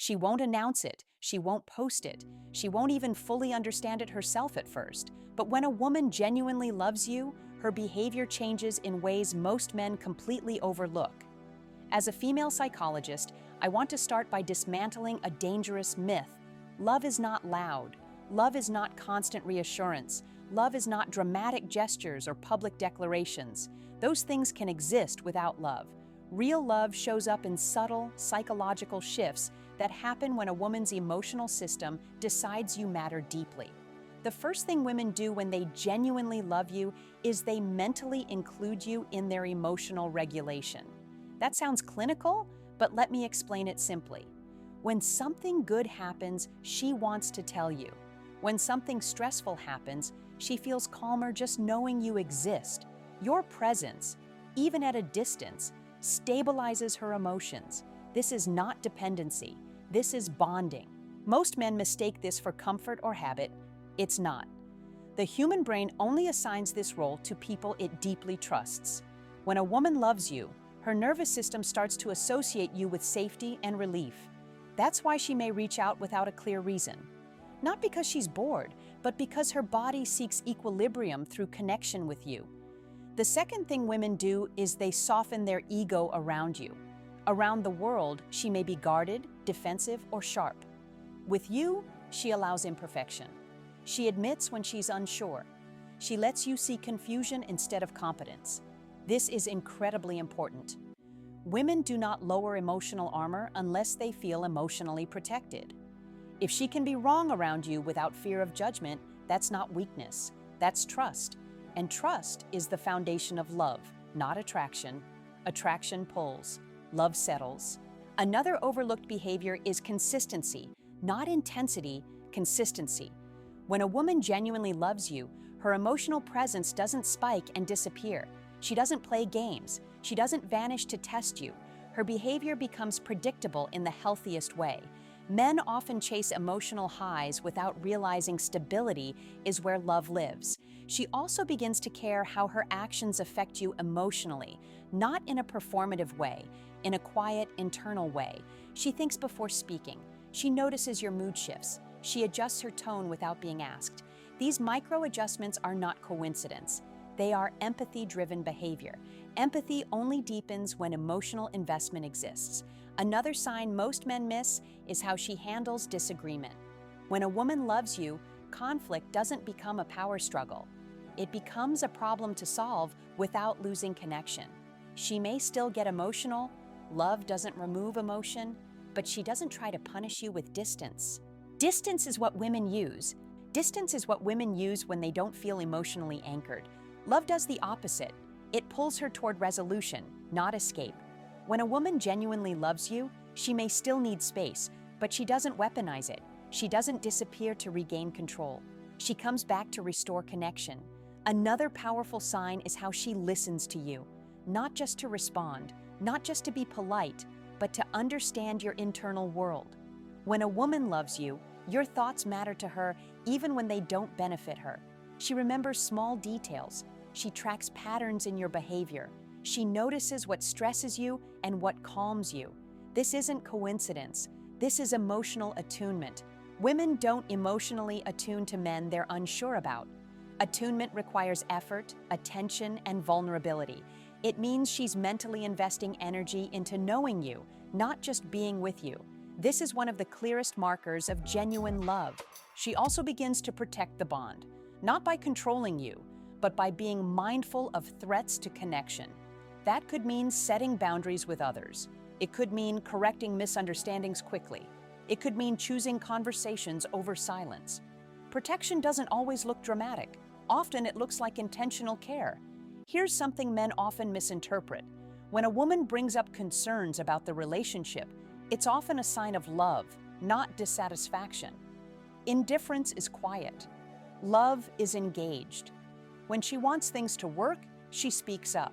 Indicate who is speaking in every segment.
Speaker 1: She won't announce it, she won't post it, she won't even fully understand it herself at first. But when a woman genuinely loves you, her behavior changes in ways most men completely overlook. As a female psychologist, I want to start by dismantling a dangerous myth. Love is not loud. Love is not constant reassurance. Love is not dramatic gestures or public declarations. Those things can exist without love. Real love shows up in subtle, psychological shifts that happen when a woman's emotional system decides you matter deeply. The first thing women do when they genuinely love you is they mentally include you in their emotional regulation. That sounds clinical, but let me explain it simply. When something good happens, she wants to tell you. When something stressful happens, she feels calmer just knowing you exist. Your presence, even at a distance, stabilizes her emotions. This is not dependency. This is bonding. Most men mistake this for comfort or habit. It's not. The human brain only assigns this role to people it deeply trusts. When a woman loves you, her nervous system starts to associate you with safety and relief. That's why she may reach out without a clear reason. Not because she's bored, but because her body seeks equilibrium through connection with you. The second thing women do is they soften their ego around you. Around the world, she may be guarded, defensive, or sharp. With you, she allows imperfection. She admits when she's unsure. She lets you see confusion instead of competence. This is incredibly important. Women do not lower emotional armor unless they feel emotionally protected. If she can be wrong around you without fear of judgment, that's not weakness, that's trust. And trust is the foundation of love, not attraction. Attraction pulls, love settles. Another overlooked behavior is consistency, not intensity, consistency. When a woman genuinely loves you, her emotional presence doesn't spike and disappear. She doesn't play games. She doesn't vanish to test you. Her behavior becomes predictable in the healthiest way. Men often chase emotional highs without realizing stability is where love lives. She also begins to care how her actions affect you emotionally, not in a performative way, in a quiet, internal way. She thinks before speaking. She notices your mood shifts. She adjusts her tone without being asked. These micro adjustments are not coincidence. They are empathy-driven behavior. Empathy only deepens when emotional investment exists. Another sign most men miss is how she handles disagreement. When a woman loves you, conflict doesn't become a power struggle. It becomes a problem to solve without losing connection. She may still get emotional. Love doesn't remove emotion, but she doesn't try to punish you with distance. Distance is what women use. Distance is what women use when they don't feel emotionally anchored. Love does the opposite. It pulls her toward resolution, not escape. When a woman genuinely loves you, she may still need space, but she doesn't weaponize it. She doesn't disappear to regain control. She comes back to restore connection. Another powerful sign is how she listens to you, not just to respond, not just to be polite, but to understand your internal world. When a woman loves you, your thoughts matter to her even when they don't benefit her. She remembers small details. She tracks patterns in your behavior. She notices what stresses you and what calms you. This isn't coincidence. This is emotional attunement. Women don't emotionally attune to men they're unsure about. Attunement requires effort, attention, and vulnerability. It means she's mentally investing energy into knowing you, not just being with you. This is one of the clearest markers of genuine love. She also begins to protect the bond, not by controlling you, but by being mindful of threats to connection. That could mean setting boundaries with others. It could mean correcting misunderstandings quickly. It could mean choosing conversations over silence. Protection doesn't always look dramatic. Often it looks like intentional care. Here's something men often misinterpret. When a woman brings up concerns about the relationship, it's often a sign of love, not dissatisfaction. Indifference is quiet. Love is engaged. When she wants things to work, she speaks up.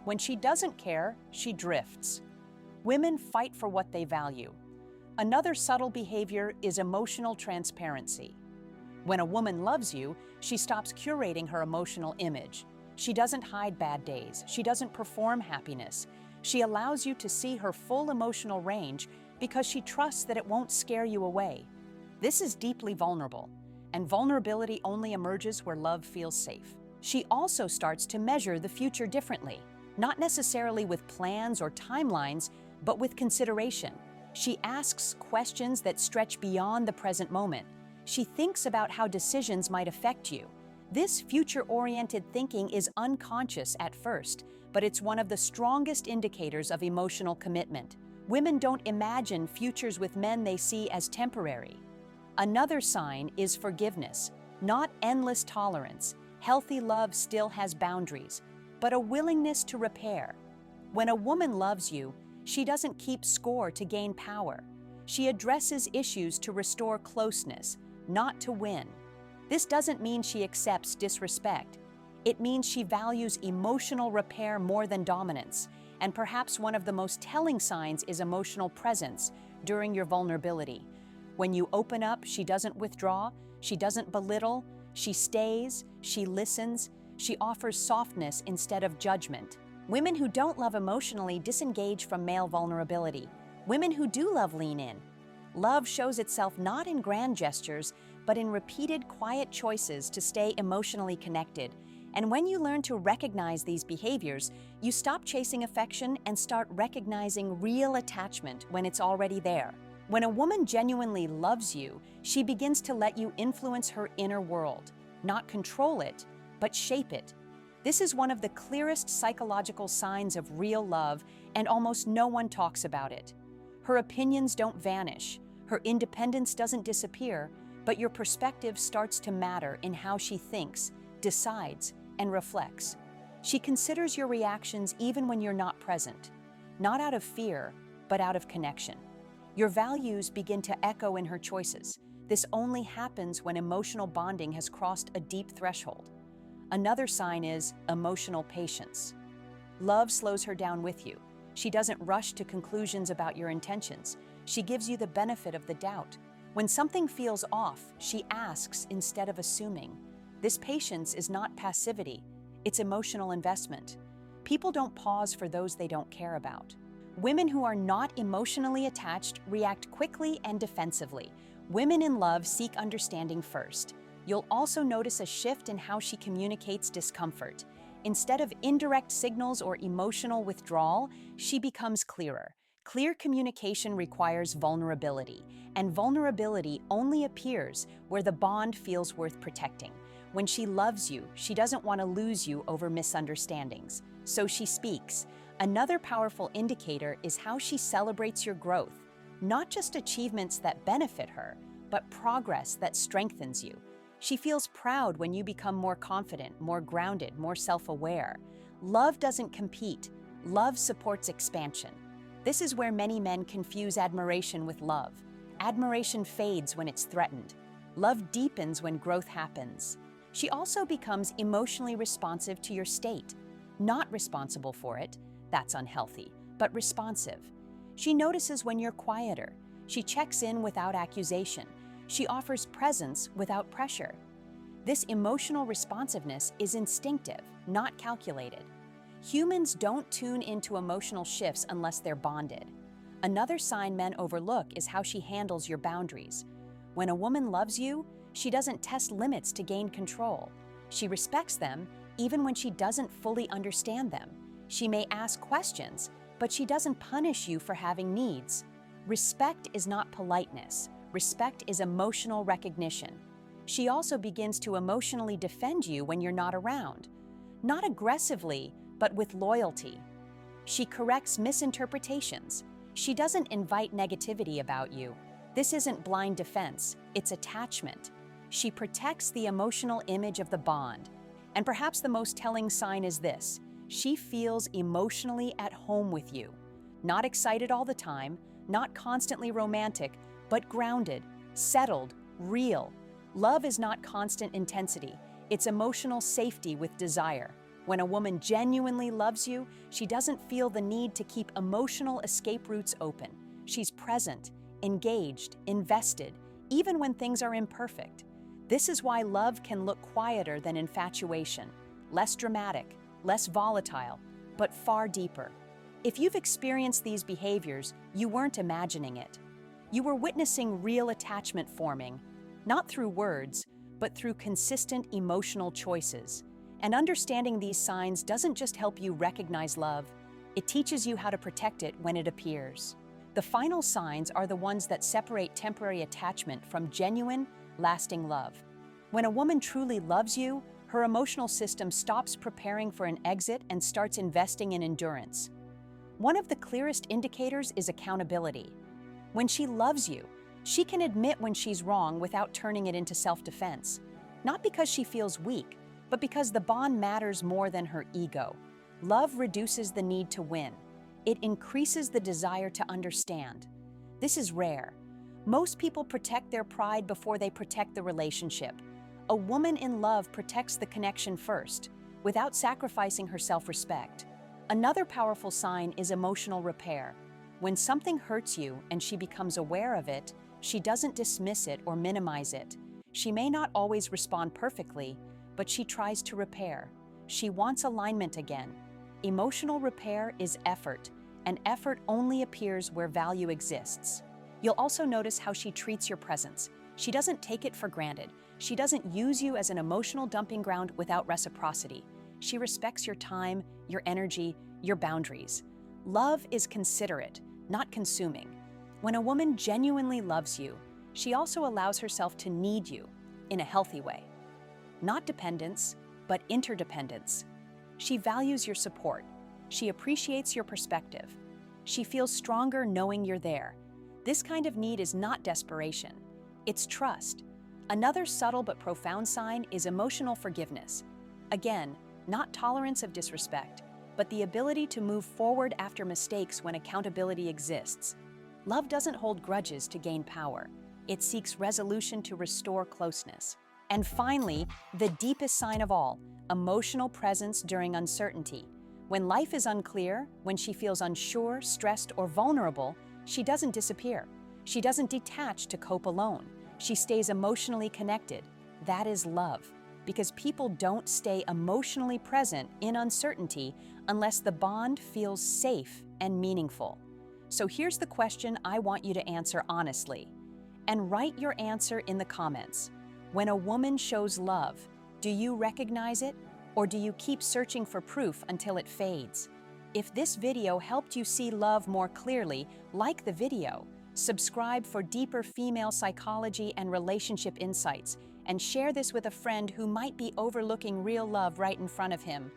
Speaker 1: When she doesn't care, she drifts. Women fight for what they value. Another subtle behavior is emotional transparency. When a woman loves you, she stops curating her emotional image. She doesn't hide bad days. She doesn't perform happiness. She allows you to see her full emotional range, because she trusts that it won't scare you away. This is deeply vulnerable, and vulnerability only emerges where love feels safe. She also starts to measure the future differently, not necessarily with plans or timelines, but with consideration. She asks questions that stretch beyond the present moment. She thinks about how decisions might affect you. This future-oriented thinking is unconscious at first, but it's one of the strongest indicators of emotional commitment. Women don't imagine futures with men they see as temporary. Another sign is forgiveness, not endless tolerance. Healthy love still has boundaries, but a willingness to repair. When a woman loves you, she doesn't keep score to gain power. She addresses issues to restore closeness, not to win. This doesn't mean she accepts disrespect. It means she values emotional repair more than dominance. And perhaps one of the most telling signs is emotional presence during your vulnerability. When you open up, she doesn't withdraw, she doesn't belittle, she stays, she listens, she offers softness instead of judgment. Women who don't love emotionally disengage from male vulnerability. Women who do love lean in. Love shows itself not in grand gestures, but in repeated, quiet choices to stay emotionally connected. And when you learn to recognize these behaviors, you stop chasing affection and start recognizing real attachment when it's already there. When a woman genuinely loves you, she begins to let you influence her inner world, not control it, but shape it. This is one of the clearest psychological signs of real love, and almost no one talks about it. Her opinions don't vanish, her independence doesn't disappear, but your perspective starts to matter in how she thinks, decides, and reflects. She considers your reactions even when you're not present, not out of fear, but out of connection. Your values begin to echo in her choices. This only happens when emotional bonding has crossed a deep threshold. Another sign is emotional patience. Love slows her down with you. She doesn't rush to conclusions about your intentions. She gives you the benefit of the doubt. When something feels off, she asks instead of assuming. This patience is not passivity, it's emotional investment. People don't pause for those they don't care about. Women who are not emotionally attached react quickly and defensively. Women in love seek understanding first. You'll also notice a shift in how she communicates discomfort. Instead of indirect signals or emotional withdrawal, she becomes clearer. Clear communication requires vulnerability, and vulnerability only appears where the bond feels worth protecting. When she loves you, she doesn't want to lose you over misunderstandings, so she speaks. Another powerful indicator is how she celebrates your growth, not just achievements that benefit her, but progress that strengthens you. She feels proud when you become more confident, more grounded, more self-aware. Love doesn't compete. Love supports expansion. This is where many men confuse admiration with love. Admiration fades when it's threatened. Love deepens when growth happens. She also becomes emotionally responsive to your state. Not responsible for it, that's unhealthy, but responsive. She notices when you're quieter. She checks in without accusation. She offers presence without pressure. This emotional responsiveness is instinctive, not calculated. Humans don't tune into emotional shifts unless they're bonded. Another sign men overlook is how she handles your boundaries. When a woman loves you, she doesn't test limits to gain control. She respects them even when she doesn't fully understand them. She may ask questions, but she doesn't punish you for having needs. Respect is not politeness. Respect is emotional recognition. She also begins to emotionally defend you when you're not around. Not aggressively, but with loyalty. She corrects misinterpretations. She doesn't invite negativity about you. This isn't blind defense, it's attachment. She protects the emotional image of the bond. And perhaps the most telling sign is this: she feels emotionally at home with you. Not excited all the time, not constantly romantic, but grounded, settled, real. Love is not constant intensity, it's emotional safety with desire. When a woman genuinely loves you, she doesn't feel the need to keep emotional escape routes open. She's present, engaged, invested, even when things are imperfect. This is why love can look quieter than infatuation, less dramatic, less volatile, but far deeper. If you've experienced these behaviors, you weren't imagining it. You were witnessing real attachment forming, not through words, but through consistent emotional choices. And understanding these signs doesn't just help you recognize love, it teaches you how to protect it when it appears. The final signs are the ones that separate temporary attachment from genuine, lasting love. When a woman truly loves you, her emotional system stops preparing for an exit and starts investing in endurance. One of the clearest indicators is accountability. When she loves you, she can admit when she's wrong without turning it into self-defense. Not because she feels weak, but because the bond matters more than her ego. Love reduces the need to win. It increases the desire to understand. This is rare. Most people protect their pride before they protect the relationship. A woman in love protects the connection first, without sacrificing her self-respect. Another powerful sign is emotional repair. When something hurts you and she becomes aware of it, she doesn't dismiss it or minimize it. She may not always respond perfectly, but she tries to repair. She wants alignment again. Emotional repair is effort, and effort only appears where value exists. You'll also notice how she treats your presence. She doesn't take it for granted. She doesn't use you as an emotional dumping ground without reciprocity. She respects your time, your energy, your boundaries. Love is considerate, not consuming. When a woman genuinely loves you, she also allows herself to need you in a healthy way. Not dependence, but interdependence. She values your support. She appreciates your perspective. She feels stronger knowing you're there. This kind of need is not desperation. It's trust. Another subtle but profound sign is emotional forgiveness. Again, not tolerance of disrespect, but the ability to move forward after mistakes when accountability exists. Love doesn't hold grudges to gain power. It seeks resolution to restore closeness. And finally, the deepest sign of all, emotional presence during uncertainty. When life is unclear, when she feels unsure, stressed, or vulnerable, she doesn't disappear. She doesn't detach to cope alone. She stays emotionally connected. That is love. Because people don't stay emotionally present in uncertainty unless the bond feels safe and meaningful. So here's the question I want you to answer honestly. And write your answer in the comments. When a woman shows love, do you recognize it? Or do you keep searching for proof until it fades? If this video helped you see love more clearly, like the video, subscribe for deeper female psychology and relationship insights, and share this with a friend who might be overlooking real love right in front of him.